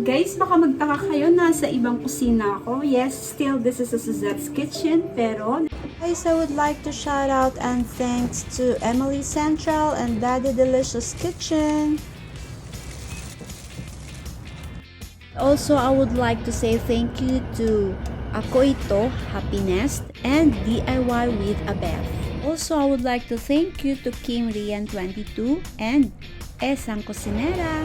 Guys, baka magtaka kayo, nasa ibang kusina ako. Yes, still this is a Suzette's kitchen, pero Guys, I would like to shout out and thanks to Emily Central and Daddy Delicious Kitchen. Also, I would like to say thank you to Ako Ito, Happiness, and DIY with a Beth. Also, I would like to thank you to Kim Rian22 and Esang Cocinera.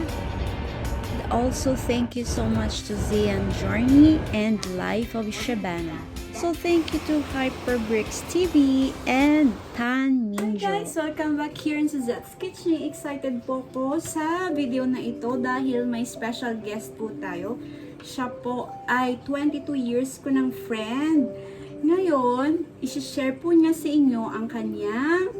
Also, thank you so much to Zian Journey and Life of Shabana. So, thank you to Hyperbricks TV and Tan Minjo. Hi guys, welcome back here in Suzette's Kitchen. Excited po ko sa video na ito dahil may special guest po tayo. Siya po ay 22 years ko ng friend. Ngayon, isi-share po niya sa inyo ang kanyang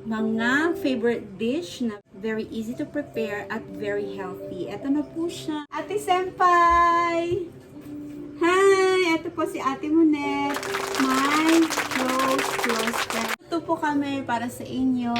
mga favorite dish na very easy to prepare at very healthy. Ito na po siya. Ate Senpai! Hi! Ito po si Ate Monet. My close friend. Ito po kami para sa inyo.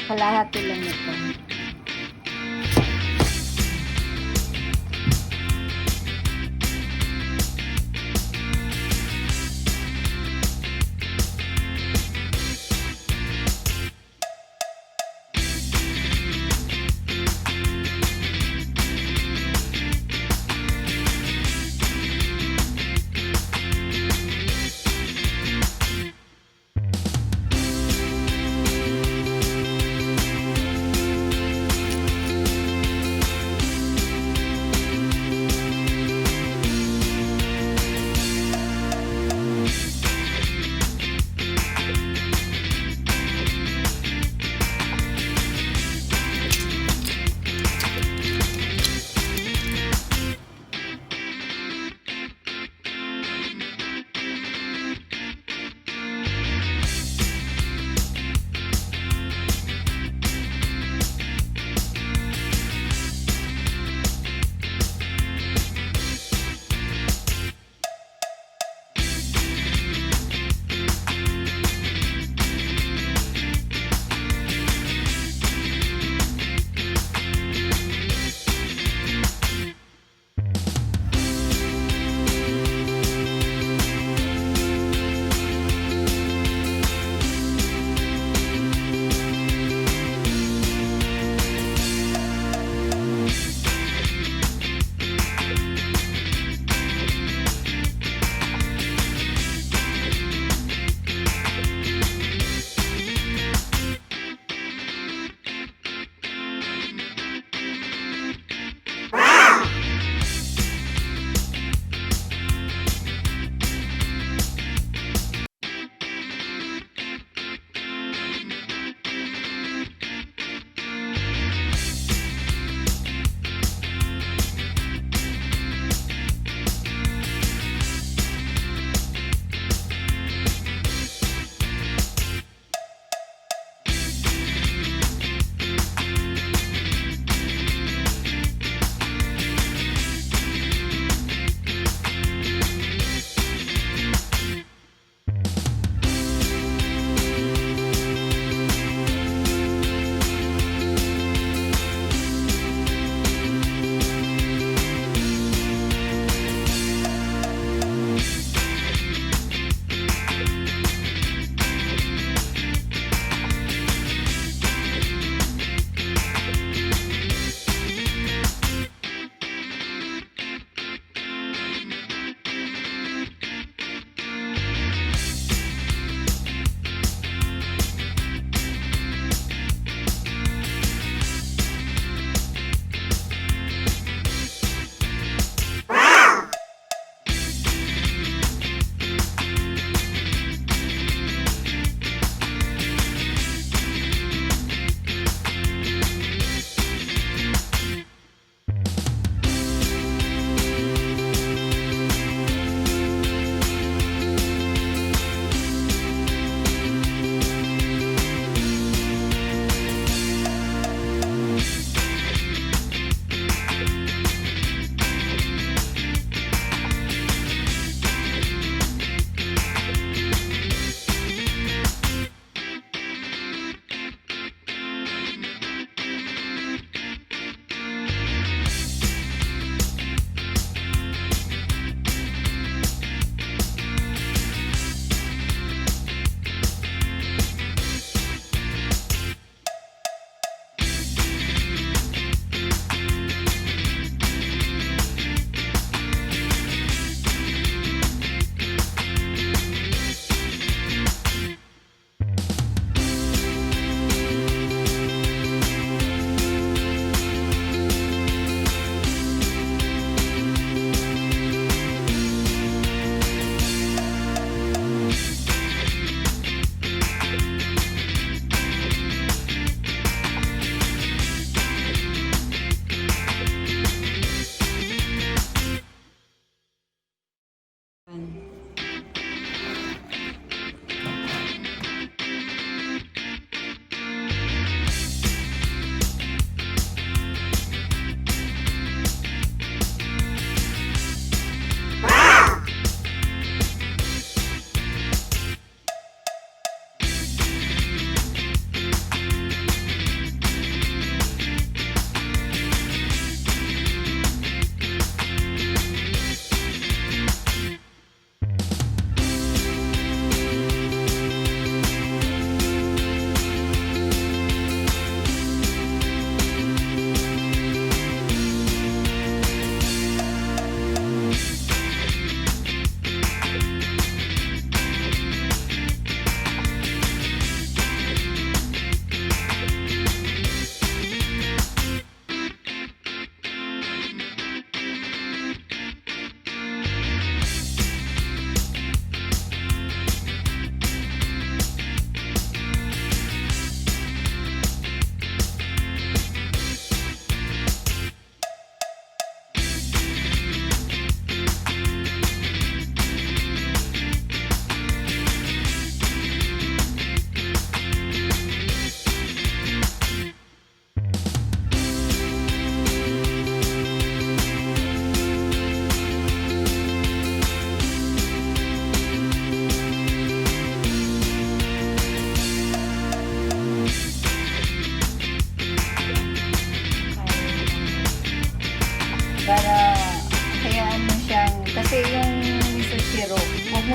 Kalahati lang ito.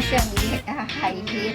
siyang high heat.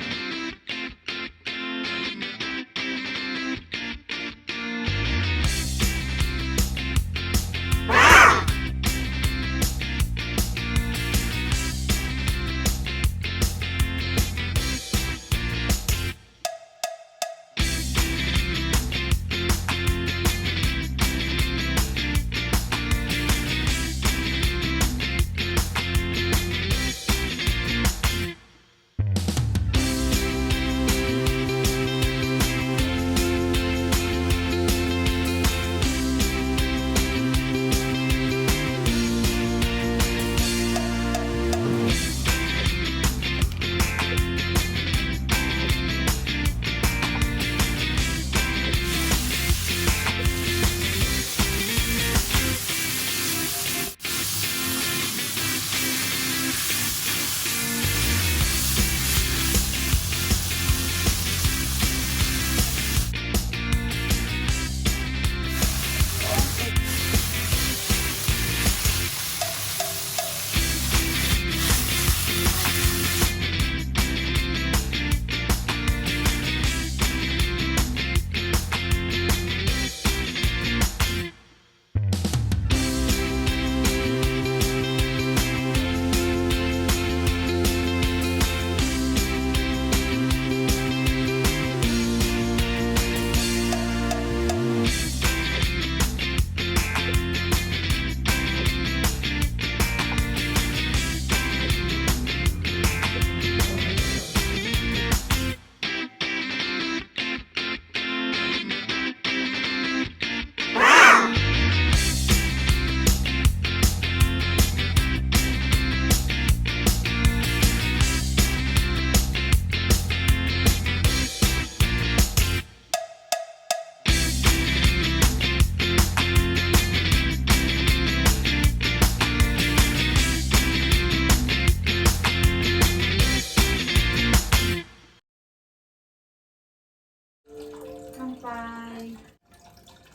Kanpai!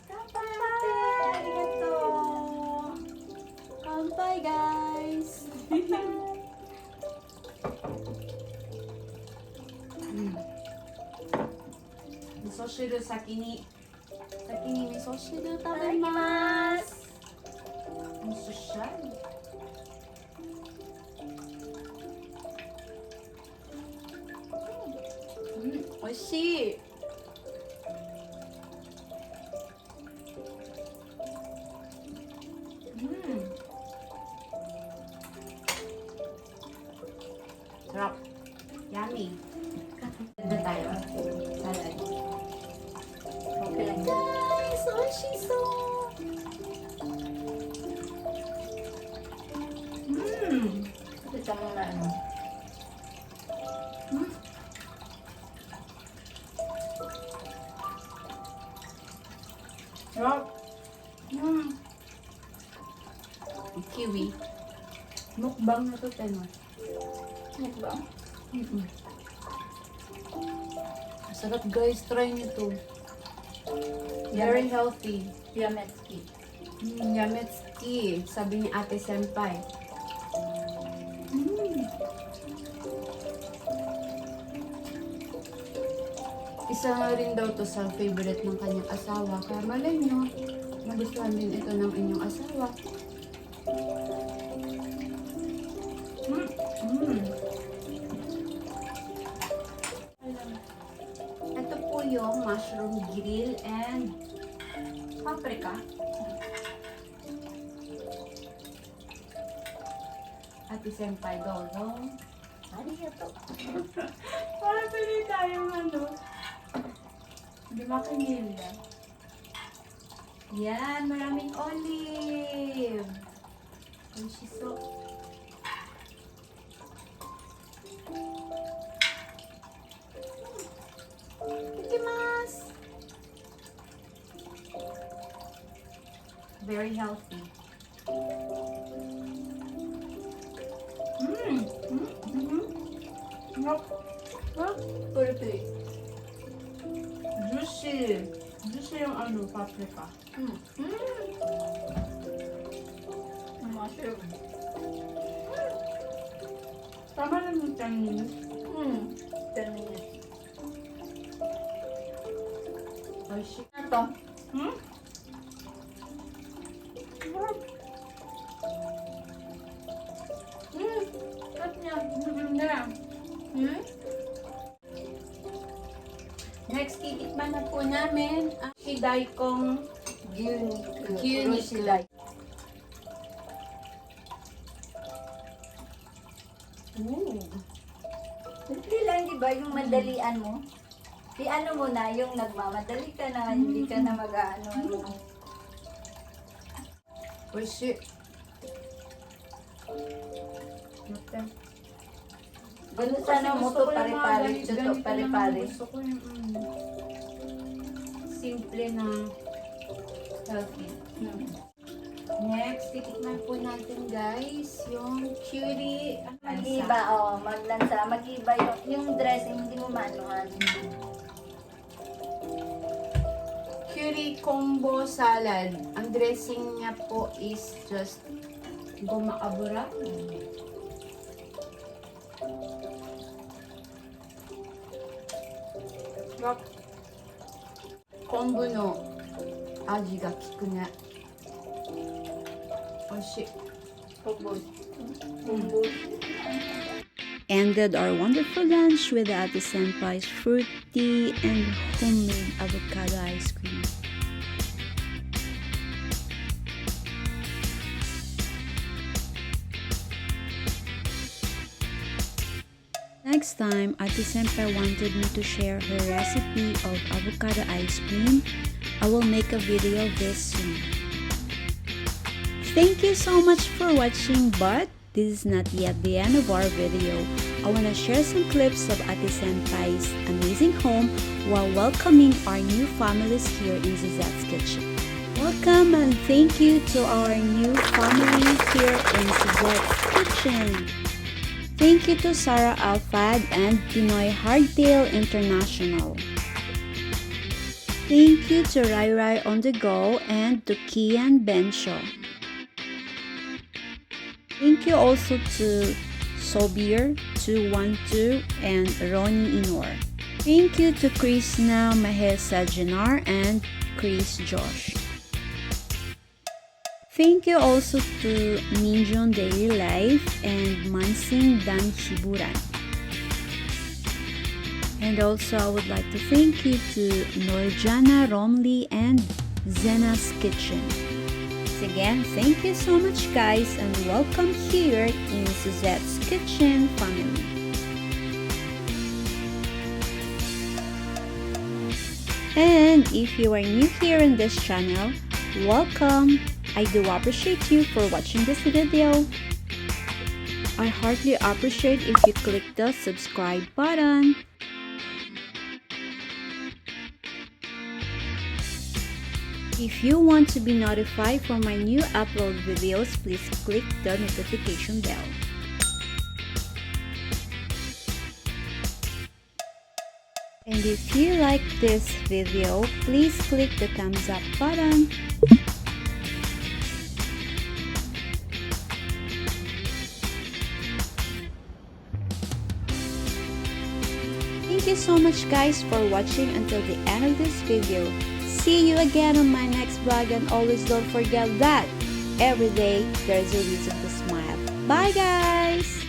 Kanpai! Arigato! Kanpai, guys! Misoshiru saki ni misoshiru tabemasu! Ang sosyal! Oishii! Sarap. Yummy. Ano tayo? Salad. Okay lang. Guys, oishiso! Ito mo na ano. Sarap. Kiwi. Mukbang na to, Tenma. Mukbang? Sarap, guys. Try nyo to. Very healthy. Yametsuki. Yametsuki. Sabi ni Ate Senpai. Isa nga rin daw to sa favorite ng kanyang asawa. Kaya malay nyo, magustuhan din ito ng inyong asawa. Ito po yung mushroom grill and paprika. Ate Senpai, go. Arigato. Para pili tayong ano. Di makinilya. Yan, maraming olive. Oishiso. Ikimasu. Very healthy. Perfect. Juicy. Juicy yung ano, paprika. Mushroom. Tama lang yung 10 minutes. 10 minutes. Ay, shit. Ano to? Hmm? Sarap niya. Maganda. Next, titikman na po namin ang shiday kong Gyuni shiday. Simple lang, di ba? Yung madalian mo. Ano mo na, yung nagmamadali ka na, hindi ka na mag-ano. Ay, shit. Ganun sana mo to pare-pare, chuto pare-pare. Gusto ko yung simple na healthy. Next, titikman po natin guys, yung Kiwi. Mag-iba, maglansa. Mag-iba yung dressing, hindi mo maanuhan. Kiwi combo salad. Ang dressing niya po is just goma abura. KONBU no aji ga kiku ne. Oishii. Ended our wonderful lunch with Ate Senpai's fruity and homemade avocado ice cream. Next time, Ate Senpai wanted me to share her recipe of avocado ice cream. I will make a video of this soon. Thank you so much for watching, but this is not yet the end of our video. I want to share some clips of Ate Senpai's amazing home while welcoming our new families here in Suzette's Kitchen. Welcome and thank you to our new family here in Suzette's Kitchen. Thank you to Sarah Alfad and Pinoy Hardtail International. Thank you to Rai Rai on the Go and to Kian Benshaw. Thank you also to Sobir 212 and Ronnie Inor. Thank you to Krishna Mahesa Janar and Chris Josh. Thank you also to Ninjon Daily Life and Mansing Dan Shiburan. And also I would like to thank you to Norjana Romley and Zena's Kitchen. Once again, thank you so much guys and welcome here in Suzette's Kitchen family. And if you are new here in this channel, welcome! I do appreciate you for watching this video. I heartily appreciate if you click the subscribe button. If you want to be notified for my new upload videos, please click the notification bell. And if you like this video, please click the thumbs up button. Thank you so much guys for watching until the end of this video. See you again on my next vlog and always don't forget that every day there's a reason to smile. Bye guys!